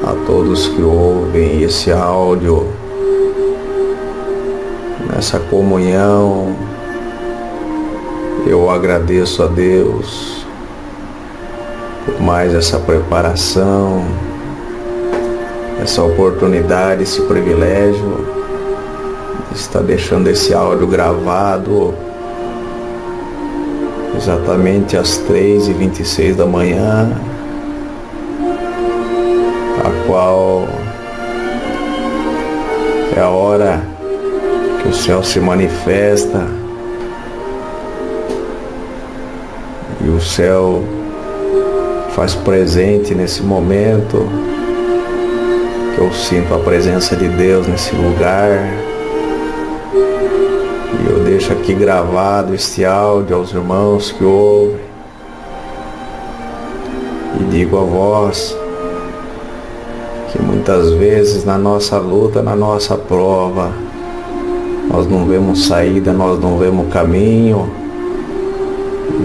a todos que ouvem esse áudio, nessa comunhão. Eu agradeço a Deus por mais essa preparação, essa oportunidade, esse privilégio de estar deixando esse áudio gravado exatamente às 3h26 da manhã, a qual é a hora que o céu se manifesta e o céu faz presente nesse momento, que eu sinto a presença de Deus nesse lugar. E eu deixo aqui gravado este áudio aos irmãos que ouvem e digo a vós que muitas vezes na nossa luta, na nossa prova, nós não vemos saída, nós não vemos caminho.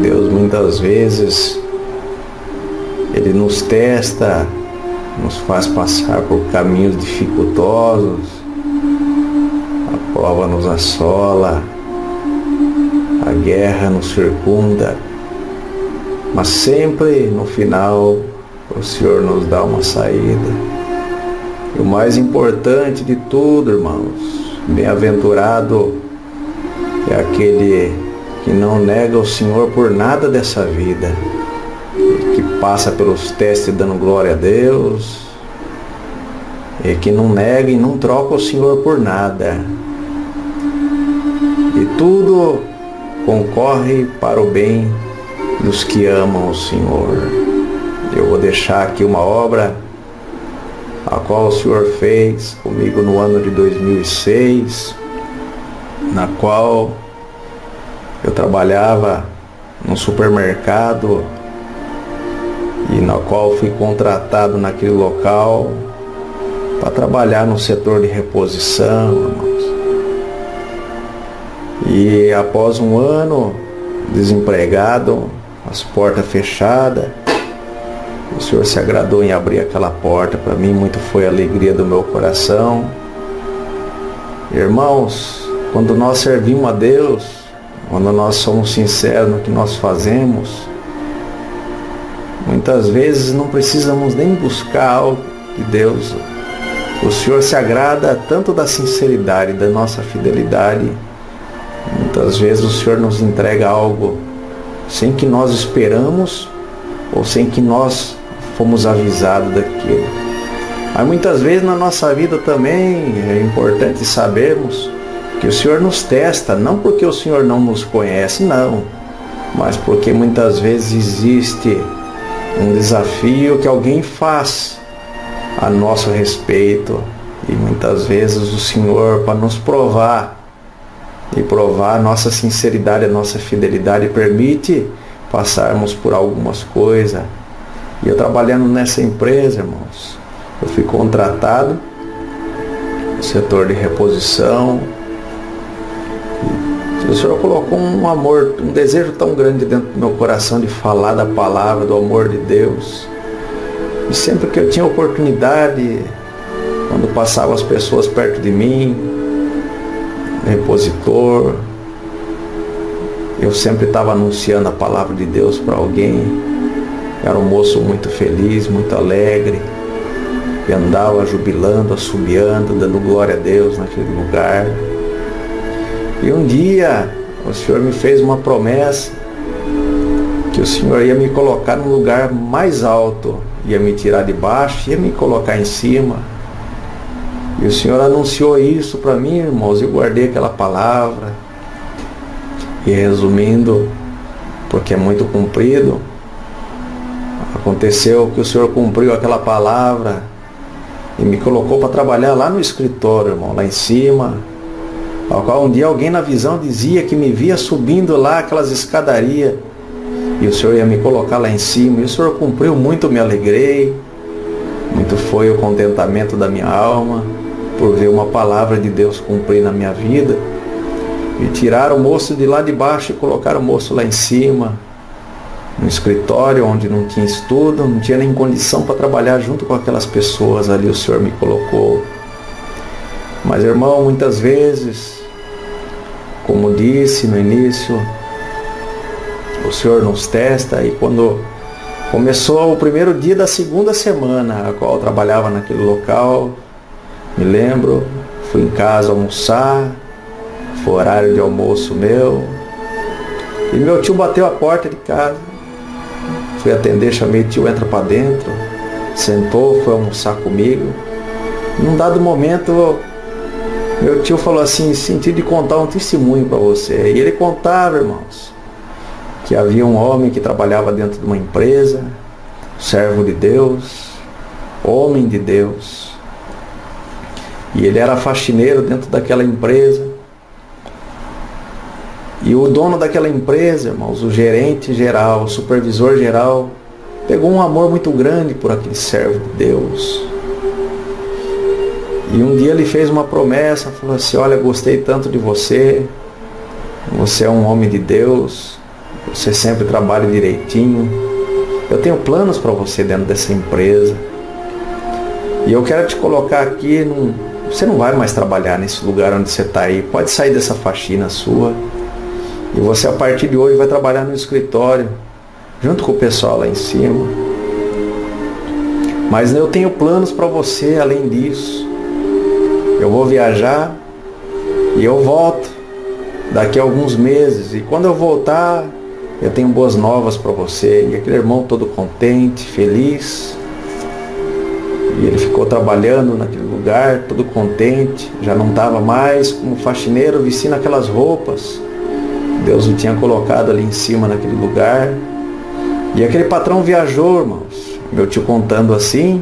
Deus muitas vezes Ele nos testa, nos faz passar por caminhos dificultosos, a prova nos assola, a guerra nos circunda, mas sempre no final o Senhor nos dá uma saída. E o mais importante de tudo, irmãos, bem-aventurado é aquele que não nega o Senhor por nada dessa vida, que passa pelos testes dando glória a Deus, e que não nega e não troca o Senhor por nada. E tudo concorre para o bem dos que amam o Senhor. Eu vou deixar aqui uma obra a qual o Senhor fez comigo no ano de 2006, na qual eu trabalhava num supermercado e na qual fui contratado naquele local para trabalhar no setor de reposição, irmãos. E após um ano desempregado, as portas fechadas, o Senhor se agradou em abrir aquela porta para mim. Muito foi a alegria do meu coração. Irmãos, quando nós servimos a Deus, quando nós somos sinceros no que nós fazemos, muitas vezes não precisamos nem buscar algo de Deus. O Senhor se agrada tanto da sinceridade, da nossa fidelidade. Muitas vezes o Senhor nos entrega algo sem que nós esperamos ou sem que nós fomos avisados daquilo. Mas muitas vezes na nossa vida também é importante sabermos que o Senhor nos testa, não porque o Senhor não nos conhece, não, mas porque muitas vezes existe um desafio que alguém faz a nosso respeito, e muitas vezes o Senhor, para nos provar e provar a nossa sinceridade, a nossa fidelidade, permite passarmos por algumas coisas. E eu trabalhando nessa empresa, irmãos, eu fui contratado no setor de reposição. O Senhor colocou um amor, um desejo tão grande dentro do meu coração de falar da palavra, do amor de Deus. E sempre que eu tinha oportunidade, quando passavam as pessoas perto de mim, repositor, eu sempre estava anunciando a palavra de Deus para alguém. Era um moço muito feliz, muito alegre, e andava jubilando, assobiando, dando glória a Deus naquele lugar. E um dia o Senhor me fez uma promessa que o Senhor ia me colocar num lugar mais alto, ia me tirar de baixo, ia me colocar em cima. E o Senhor anunciou isso para mim, irmãos. Eu guardei aquela palavra. E resumindo, porque é muito comprido, aconteceu que o Senhor cumpriu aquela palavra e me colocou para trabalhar lá no escritório, irmão, lá em cima, ao qual um dia alguém na visão dizia que me via subindo lá aquelas escadarias, e o Senhor ia me colocar lá em cima. E o Senhor cumpriu muito, me alegrei, muito foi o contentamento da minha alma por ver uma palavra de Deus cumprir na minha vida. E tiraram o moço de lá de baixo e colocaram o moço lá em cima. um escritório onde não tinha estudo, não tinha nem condição para trabalhar junto com aquelas pessoas ali, o Senhor me colocou. Mas, irmão, muitas vezes, como disse no início, o Senhor nos testa, e quando começou o primeiro dia da segunda semana, a qual eu trabalhava naquele local, me lembro, fui em casa almoçar, foi horário de almoço meu, e meu tio bateu a porta de casa. Fui atender, chamei o tio, entra para dentro, sentou, foi almoçar comigo. Num dado momento, meu tio falou assim, senti de contar um testemunho para você. E ele contava, irmãos, que havia um homem que trabalhava dentro de uma empresa, servo de Deus, homem de Deus. E ele era faxineiro dentro daquela empresa. E o dono daquela empresa, irmãos, o gerente geral, o supervisor geral, pegou um amor muito grande por aquele servo de Deus. E um dia ele fez uma promessa, falou assim, olha, gostei tanto de você, você é um homem de Deus, você sempre trabalha direitinho, eu tenho planos para você dentro dessa empresa, e eu quero te colocar aqui, você não vai mais trabalhar nesse lugar onde você está aí, pode sair dessa faxina sua, e você a partir de hoje vai trabalhar no escritório, junto com o pessoal lá em cima. Mas eu tenho planos para você além disso. Eu vou viajar e eu volto daqui a alguns meses. E quando eu voltar, eu tenho boas novas para você. E aquele irmão todo contente, feliz. E ele ficou trabalhando naquele lugar, todo contente. Já não estava mais como faxineiro vestindo aquelas roupas. Deus o tinha colocado ali em cima naquele lugar. E aquele patrão viajou, irmãos. Meu tio contando assim,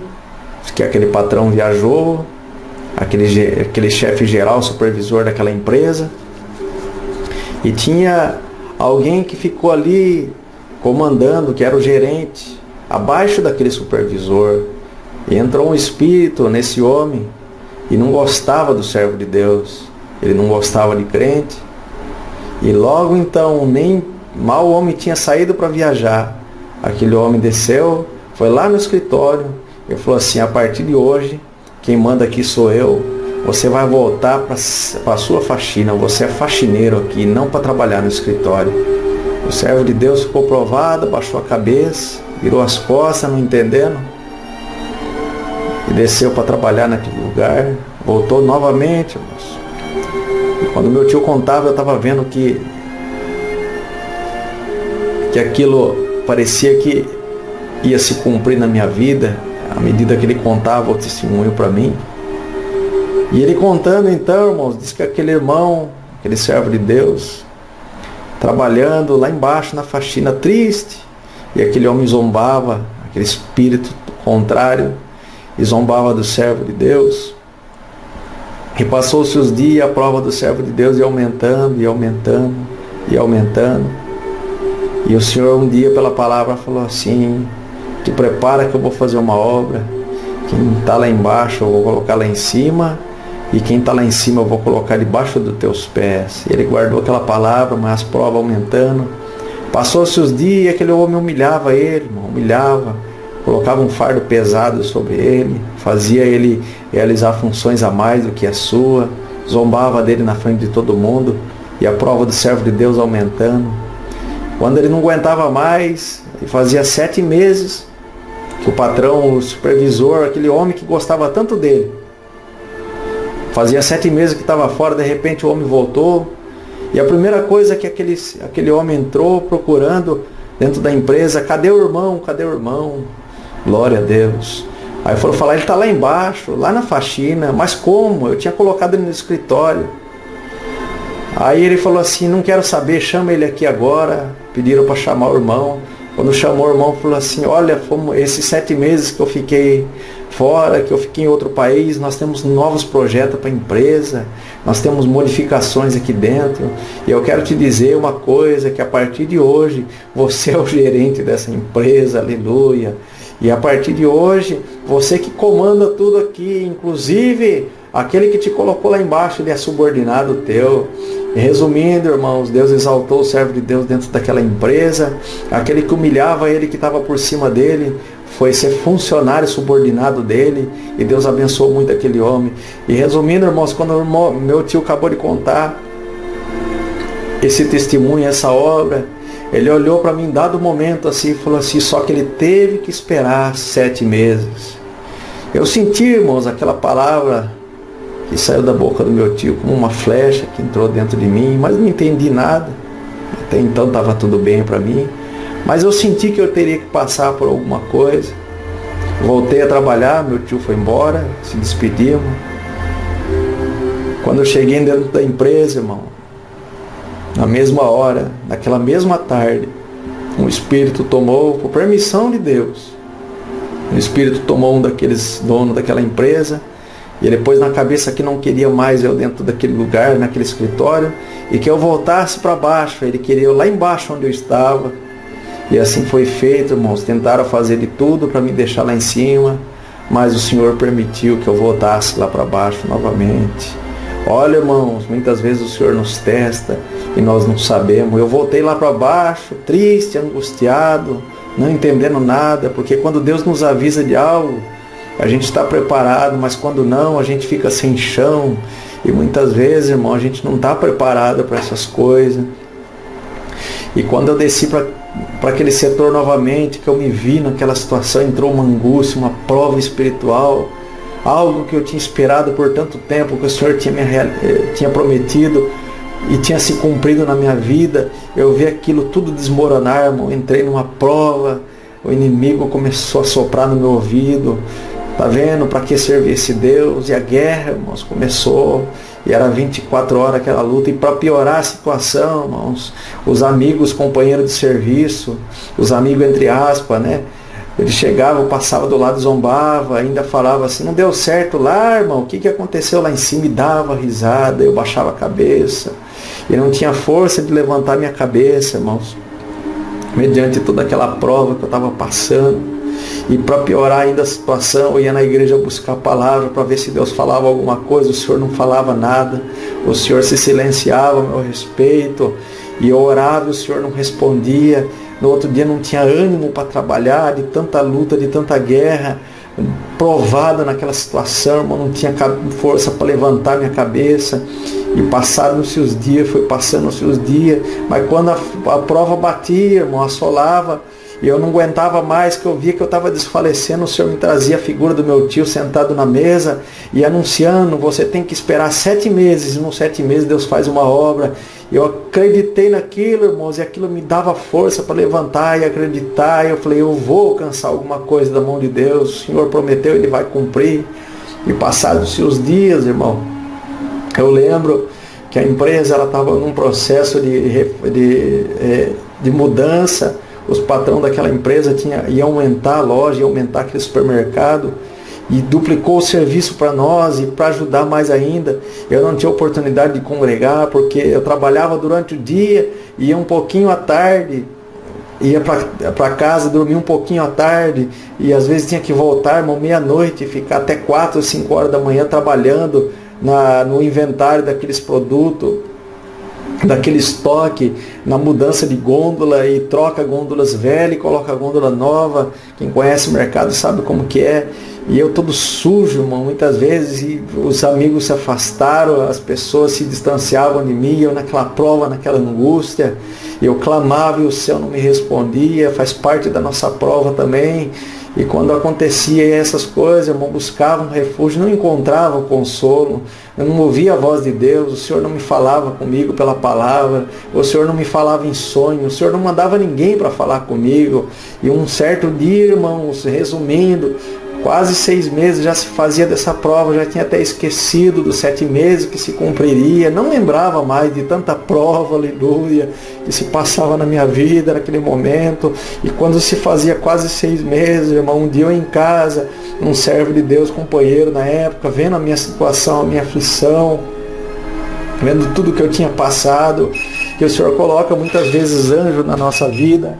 que aquele patrão viajou, aquele chefe geral, supervisor daquela empresa. E tinha alguém que ficou ali comandando, que era o gerente, abaixo daquele supervisor. E entrou um espírito nesse homem e não gostava do servo de Deus. Ele não gostava de crente. E logo então, nem mal o homem tinha saído para viajar, aquele homem desceu, foi lá no escritório e falou assim, a partir de hoje, quem manda aqui sou eu, você vai voltar para a sua faxina, você é faxineiro aqui, não para trabalhar no escritório. O servo de Deus ficou provado, baixou a cabeça, virou as costas, não entendendo, e desceu para trabalhar naquele lugar, voltou novamente, irmãos. E quando meu tio contava, eu estava vendo que aquilo parecia que ia se cumprir na minha vida, à medida que ele contava o testemunho para mim. E ele contando então, irmãos, disse que aquele irmão, aquele servo de Deus, trabalhando lá embaixo na faxina, triste, e aquele homem zombava, aquele espírito contrário, e zombava do servo de Deus. E passou-se os dias, a prova do servo de Deus ia aumentando, e aumentando, e aumentando. E o Senhor um dia pela palavra falou assim, te prepara que eu vou fazer uma obra, quem está lá embaixo eu vou colocar lá em cima, e quem está lá em cima eu vou colocar debaixo dos teus pés. E ele guardou aquela palavra, mas as provas aumentando. Passou-se os dias, aquele homem humilhava ele, humilhava, colocava um fardo pesado sobre ele, fazia ele realizar funções a mais do que a sua, zombava dele na frente de todo mundo, e a prova do servo de Deus aumentando. Quando ele não aguentava mais, ele fazia 7 meses que o patrão, o supervisor, aquele homem que gostava tanto dele, fazia 7 meses que estava fora, de repente o homem voltou, e a primeira coisa que aquele homem entrou procurando dentro da empresa, cadê o irmão? Cadê o irmão? Glória a Deus. Aí foram falar, ele está lá embaixo, lá na faxina. Mas como? Eu tinha colocado ele no escritório. Aí ele falou assim, não quero saber, chama ele aqui agora. Pediram para chamar o irmão. Quando chamou o irmão, falou assim, olha, esses 7 meses que eu fiquei fora, que eu fiquei em outro país, nós temos novos projetos para a empresa, nós temos modificações aqui dentro, e eu quero te dizer uma coisa, que a partir de hoje, você é o gerente dessa empresa, aleluia, e a partir de hoje, você que comanda tudo aqui, inclusive aquele que te colocou lá embaixo, ele é subordinado teu. Resumindo, irmãos, Deus exaltou o servo de Deus dentro daquela empresa. Aquele que humilhava ele, que estava por cima dele, foi ser funcionário subordinado dele, e Deus abençoou muito aquele homem. E resumindo, irmãos, quando meu tio acabou de contar esse testemunho, essa obra, ele olhou para mim em dado momento assim e falou assim, só que ele teve que esperar 7 meses. Eu senti, irmãos, aquela palavra que saiu da boca do meu tio como uma flecha que entrou dentro de mim, mas não entendi nada. Até então estava tudo bem para mim, mas eu senti que eu teria que passar por alguma coisa. Voltei a trabalhar, meu tio foi embora, se despedimos. Quando eu cheguei dentro da empresa, irmão, na mesma hora, naquela mesma tarde, um espírito tomou, por permissão de Deus, um espírito tomou um daqueles donos daquela empresa, e ele pôs na cabeça que não queria mais eu dentro daquele lugar, naquele escritório, e que eu voltasse para baixo. Ele queria eu lá embaixo onde eu estava. E assim foi feito, irmãos. Tentaram fazer de tudo para me deixar lá em cima, mas o Senhor permitiu que eu voltasse lá para baixo novamente. Olha, irmãos, muitas vezes o Senhor nos testa e nós não sabemos. Eu voltei lá para baixo, triste, angustiado, não entendendo nada, porque quando Deus nos avisa de algo, a gente está preparado, mas quando não, a gente fica sem chão. E muitas vezes, irmão, a gente não está preparado para essas coisas. E quando eu desci para aquele setor novamente, que eu me vi naquela situação, entrou uma angústia, uma prova espiritual, algo que eu tinha esperado por tanto tempo, que o Senhor tinha prometido e tinha se cumprido na minha vida. Eu vi aquilo tudo desmoronar, irmão. Entrei numa prova, o inimigo começou a soprar no meu ouvido. Tá vendo para que servir esse Deus? E a guerra, irmãos, começou. E era 24 horas aquela luta. E para piorar a situação, irmãos, os amigos, companheiros de serviço, os amigos entre aspas, né? Ele chegava, passava do lado, zombava, ainda falava assim, não deu certo lá, irmão, o que aconteceu lá em cima? E dava risada, eu baixava a cabeça. E não tinha força de levantar minha cabeça, irmãos, mediante toda aquela prova que eu estava passando. E para piorar ainda a situação, eu ia na igreja buscar a palavra para ver se Deus falava alguma coisa. O Senhor não falava nada, o Senhor se silenciava a meu respeito, e eu orava e o Senhor não respondia. No outro dia não tinha ânimo para trabalhar, de tanta luta, de tanta guerra, provada naquela situação, irmão, não tinha força para levantar minha cabeça. E passaram-se os dias, foi passando-se os dias, mas quando a prova batia, irmão, assolava, e eu não aguentava mais, que eu via que eu estava desfalecendo, o Senhor me trazia a figura do meu tio sentado na mesa e anunciando, você tem que esperar 7 meses, e nos 7 meses Deus faz uma obra. Eu acreditei naquilo, irmãos, e aquilo me dava força para levantar e acreditar. E eu falei, eu vou alcançar alguma coisa da mão de Deus, o Senhor prometeu, Ele vai cumprir. E passados-se os dias, irmão, eu lembro que a empresa estava num processo de mudança. Os patrões daquela empresa iam aumentar a loja, iam aumentar aquele supermercado, e duplicou o serviço para nós, e para ajudar mais ainda, eu não tinha oportunidade de congregar, porque eu trabalhava durante o dia, ia um pouquinho à tarde, ia para casa, dormia um pouquinho à tarde, e às vezes tinha que voltar, irmão, meia-noite, ficar até 4 ou 5 horas da manhã trabalhando no inventário daqueles produtos, daquele estoque, na mudança de gôndola, e troca gôndolas velhas e coloca gôndola nova. Quem conhece o mercado sabe como que é. E eu todo sujo, irmão, muitas vezes, e os amigos se afastaram, as pessoas se distanciavam de mim, eu naquela prova, naquela angústia, eu clamava e o céu não me respondia. Faz parte da nossa prova também. E quando acontecia essas coisas, irmão, buscava um refúgio, não encontrava consolo, eu não ouvia a voz de Deus, o Senhor não me falava comigo pela palavra, o Senhor não me falava em sonho, o Senhor não mandava ninguém para falar comigo. E um certo dia, irmãos, resumindo, quase 6 meses já se fazia dessa prova, já tinha até esquecido dos 7 meses que se cumpriria, não lembrava mais de tanta prova, aleluia, que se passava na minha vida naquele momento. E quando se fazia quase 6 meses, irmão, um dia eu em casa, um servo de Deus, companheiro na época, vendo a minha situação, a minha aflição, vendo tudo que eu tinha passado, que o Senhor coloca muitas vezes anjo na nossa vida,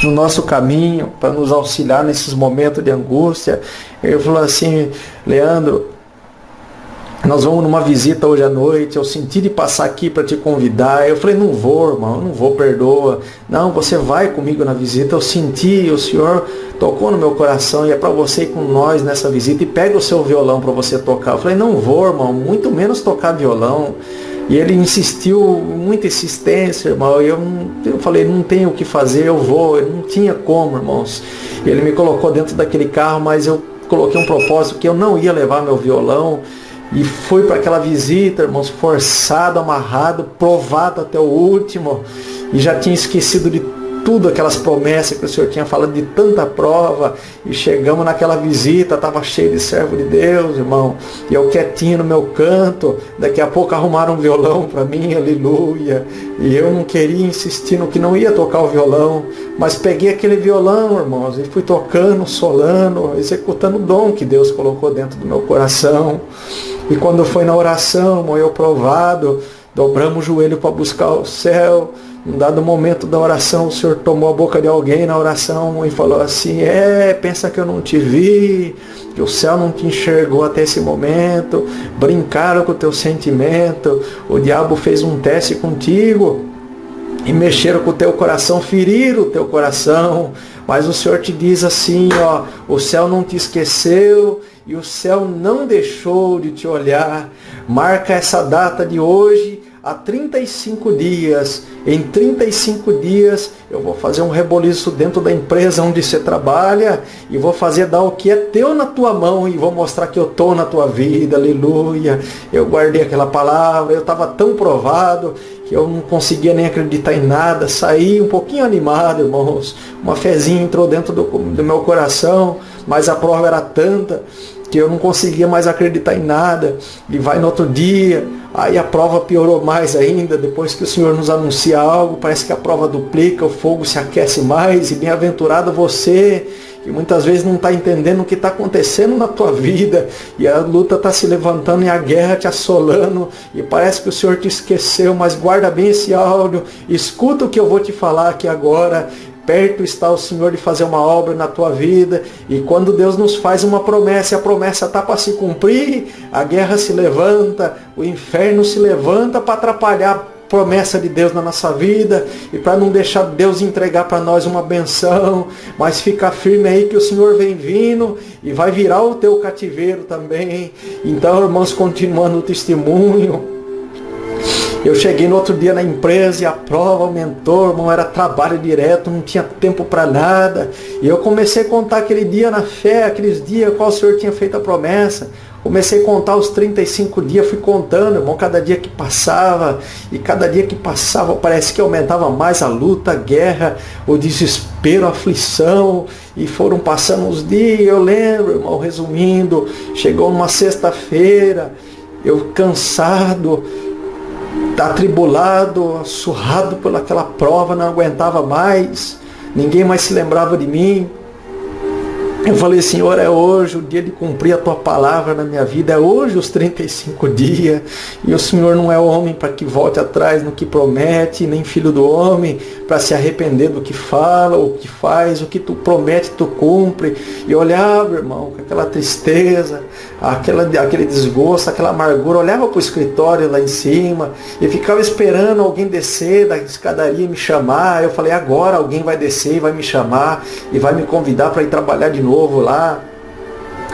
no nosso caminho, para nos auxiliar nesses momentos de angústia. Ele falou assim: Leandro, nós vamos numa visita hoje à noite, eu senti de passar aqui para te convidar. Eu falei: não vou, irmão, não vou, perdoa. Não, você vai comigo na visita, eu senti, o Senhor tocou no meu coração e é para você ir com nós nessa visita, e pega o seu violão para você tocar. Eu falei: não vou, irmão, muito menos tocar violão. E ele insistiu, muita insistência, irmão. Eu falei: não tenho o que fazer, eu vou. Eu não tinha como, irmãos. E ele me colocou dentro daquele carro, mas eu coloquei um propósito que eu não ia levar meu violão. E fui para aquela visita, irmãos, forçado, amarrado, provado até o último. E já tinha esquecido de tudo, aquelas promessas que o Senhor tinha falado, de tanta prova. E chegamos naquela visita, estava cheio de servo de Deus, irmão. E eu quietinho no meu canto. Daqui a pouco arrumaram um violão para mim, aleluia. E eu não queria insistir no que não ia tocar o violão. Mas peguei aquele violão, irmãos, e fui tocando, solando, executando o dom que Deus colocou dentro do meu coração. E quando foi na oração, irmão, eu provado, dobramos o joelho para buscar o céu. Num dado momento da oração, o Senhor tomou a boca de alguém na oração e falou assim: pensa que eu não te vi, que o céu não te enxergou até esse momento, brincaram com o teu sentimento, o diabo fez um teste contigo e mexeram com o teu coração, feriram o teu coração, mas o Senhor te diz assim, ó: o céu não te esqueceu e o céu não deixou de te olhar. Marca essa data de hoje, há 35 dias. Em 35 dias eu vou fazer um reboliço dentro da empresa onde você trabalha e vou fazer dar o que é teu na tua mão e vou mostrar que eu estou na tua vida, aleluia. Eu guardei aquela palavra, eu estava tão provado que eu não conseguia nem acreditar em nada, saí um pouquinho animado, irmãos. Uma fezinha entrou dentro do meu coração, mas a prova era tanta que eu não conseguia mais acreditar em nada. E vai no outro dia, aí a prova piorou mais ainda. Depois que o Senhor nos anuncia algo, parece que a prova duplica, o fogo se aquece mais. E bem-aventurado você, que muitas vezes não está entendendo o que está acontecendo na tua vida, e a luta está se levantando e a guerra te assolando, e parece que o Senhor te esqueceu. Mas guarda bem esse áudio, escuta o que eu vou te falar aqui agora. Perto está o Senhor de fazer uma obra na tua vida, e quando Deus nos faz uma promessa, e a promessa está para se cumprir, a guerra se levanta, o inferno se levanta para atrapalhar a promessa de Deus na nossa vida, e para não deixar Deus entregar para nós uma benção. Mas fica firme aí que o Senhor vem vindo, e vai virar o teu cativeiro também. Então, irmãos, continuando o testemunho, eu cheguei no outro dia na empresa e a prova aumentou, irmão, era trabalho direto, não tinha tempo para nada. E eu comecei a contar aquele dia na fé, aqueles dias qual o Senhor tinha feito a promessa. Comecei a contar os 35 dias, fui contando, irmão, cada dia que passava. E cada dia que passava parece que aumentava mais a luta, a guerra, o desespero, a aflição. E foram passando os dias, eu lembro, irmão, resumindo, chegou numa sexta-feira, eu cansado, atribulado, surrado por aquela prova, não aguentava mais, ninguém mais se lembrava de mim. Eu falei: Senhor, é hoje o dia de cumprir a tua palavra na minha vida, é hoje os 35 dias, e o Senhor não é homem para que volte atrás no que promete, nem filho do homem para se arrepender do que fala, ou que faz, o que tu promete, tu cumpre. E eu olhava, irmão, com aquela tristeza, aquele desgosto, aquela amargura, olhava para o escritório lá em cima, e ficava esperando alguém descer da escadaria e me chamar. Eu falei: agora alguém vai descer e vai me chamar, e vai me convidar para ir trabalhar de novo lá.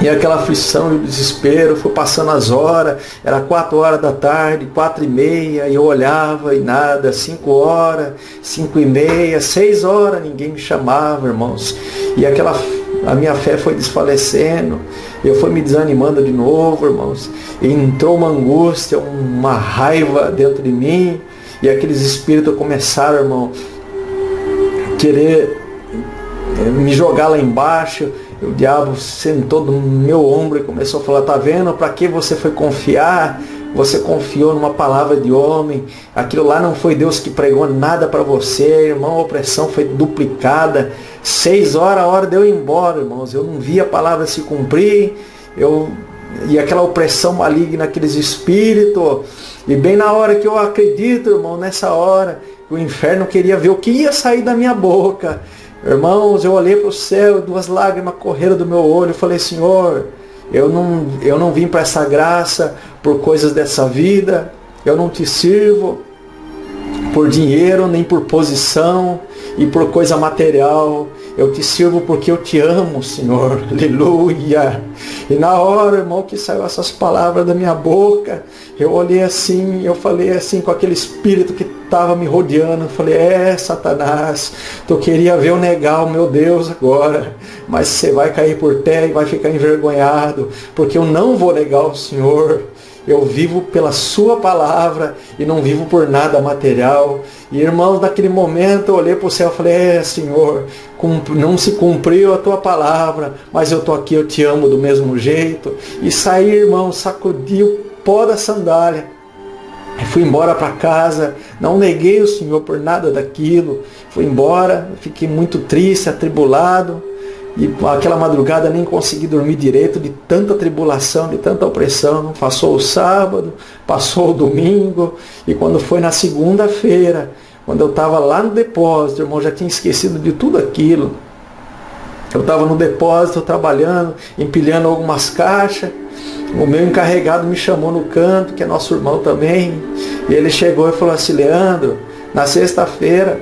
E aquela aflição e o desespero, foi passando as horas, era 4 horas da tarde, 4h30, e eu olhava e nada, 5 horas, 5h30, 6 horas, ninguém me chamava, irmãos. E a minha fé foi desfalecendo, eu fui me desanimando de novo, irmãos. E entrou uma angústia, uma raiva dentro de mim, e aqueles espíritos começaram, irmão, querer me jogar lá embaixo. O diabo sentou no meu ombro e começou a falar: tá vendo para que você foi confiar? Você confiou numa palavra de homem, aquilo lá não foi Deus que pregou nada para você, irmão, a opressão foi duplicada. 6 horas, a hora de eu ir embora, irmãos, eu não vi a palavra se cumprir, e aquela opressão maligna, aqueles espíritos, e bem na hora que eu acredito, irmão, nessa hora, o inferno queria ver o que ia sair da minha boca. Irmãos, eu olhei para o céu, 2 lágrimas correram do meu olho. Eu falei, Senhor, eu não vim para essa graça por coisas dessa vida. Eu não te sirvo por dinheiro, nem por posição e por coisa material. Eu te sirvo porque eu te amo, Senhor. Aleluia. E na hora, irmão, que saiu essas palavras da minha boca, eu olhei assim, eu falei assim com aquele espírito que estava me rodeando. Eu falei, Satanás, tu queria ver eu negar o meu Deus agora, mas você vai cair por terra e vai ficar envergonhado, porque eu não vou negar o Senhor. Eu vivo pela sua palavra e não vivo por nada material. E irmãos, naquele momento eu olhei para o céu e falei, Senhor, não se cumpriu a tua palavra, mas eu estou aqui, eu te amo do mesmo jeito. E saí, irmão, sacudi o pó da sandália. E fui embora para casa, não neguei o Senhor por nada daquilo. Fui embora, fiquei muito triste, atribulado. E aquela madrugada nem consegui dormir direito de tanta tribulação, de tanta opressão. Passou o sábado, passou o domingo, e quando foi na segunda-feira, quando eu estava lá no depósito, irmão, já tinha esquecido de tudo aquilo. Eu estava no depósito trabalhando, empilhando algumas caixas. O meu encarregado me chamou no canto, que é nosso irmão também, e ele chegou e falou assim, Leandro, na sexta-feira,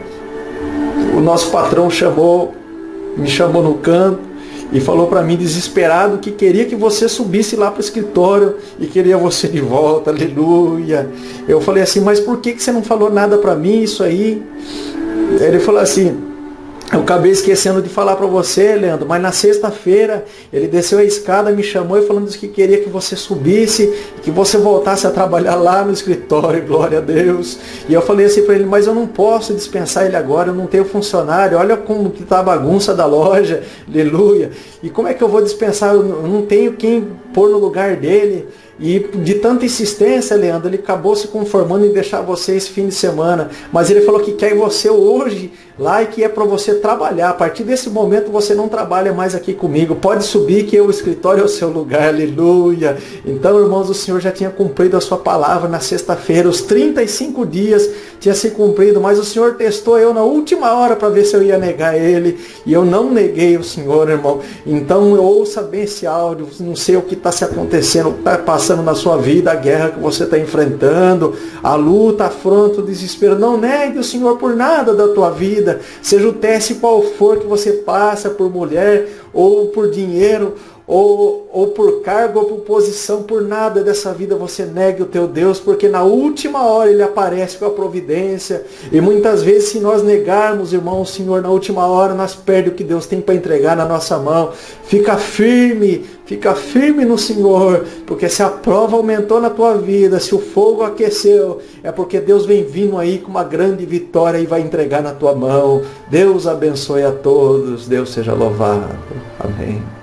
o nosso patrão me chamou no canto e falou para mim desesperado que queria que você subisse lá para o escritório e queria você de volta, aleluia. Eu falei assim, mas por que você não falou nada para mim isso aí? Ele falou assim, eu acabei esquecendo de falar para você, Leandro, mas na sexta-feira ele desceu a escada, me chamou e falando que queria que você subisse, que você voltasse a trabalhar lá no escritório, glória a Deus. E eu falei assim para ele, mas eu não posso dispensar ele agora, eu não tenho funcionário, olha como que está a bagunça da loja, aleluia. E como é que eu vou dispensar, eu não tenho quem pôr no lugar dele. E de tanta insistência, Leandro, ele acabou se conformando em deixar você esse fim de semana. Mas ele falou que quer você hoje lá e que é para você trabalhar. A partir desse momento você não trabalha mais aqui comigo. Pode subir que o escritório é o seu lugar. Aleluia. Então, irmãos, o Senhor já tinha cumprido a sua palavra na sexta-feira. Os 35 dias tinha se cumprido. Mas o Senhor testou eu na última hora para ver se eu ia negar ele. E eu não neguei o Senhor, irmão. Então, ouça bem esse áudio. Não sei o que está se acontecendo, o que está passando na sua vida, a guerra que você está enfrentando, a luta, a afronta, o desespero. Não negue o Senhor por nada da tua vida, seja o teste qual for que você passa, por mulher, ou por dinheiro, ou por cargo, ou por posição, por nada dessa vida você negue o teu Deus, porque na última hora Ele aparece com a providência. E muitas vezes, se nós negarmos, irmão, o Senhor, na última hora, nós perdemos o que Deus tem para entregar na nossa mão. Fica firme no Senhor, porque se a prova aumentou na tua vida, se o fogo aqueceu, é porque Deus vem vindo aí com uma grande vitória e vai entregar na tua mão. Deus abençoe a todos, Deus seja louvado. Amém.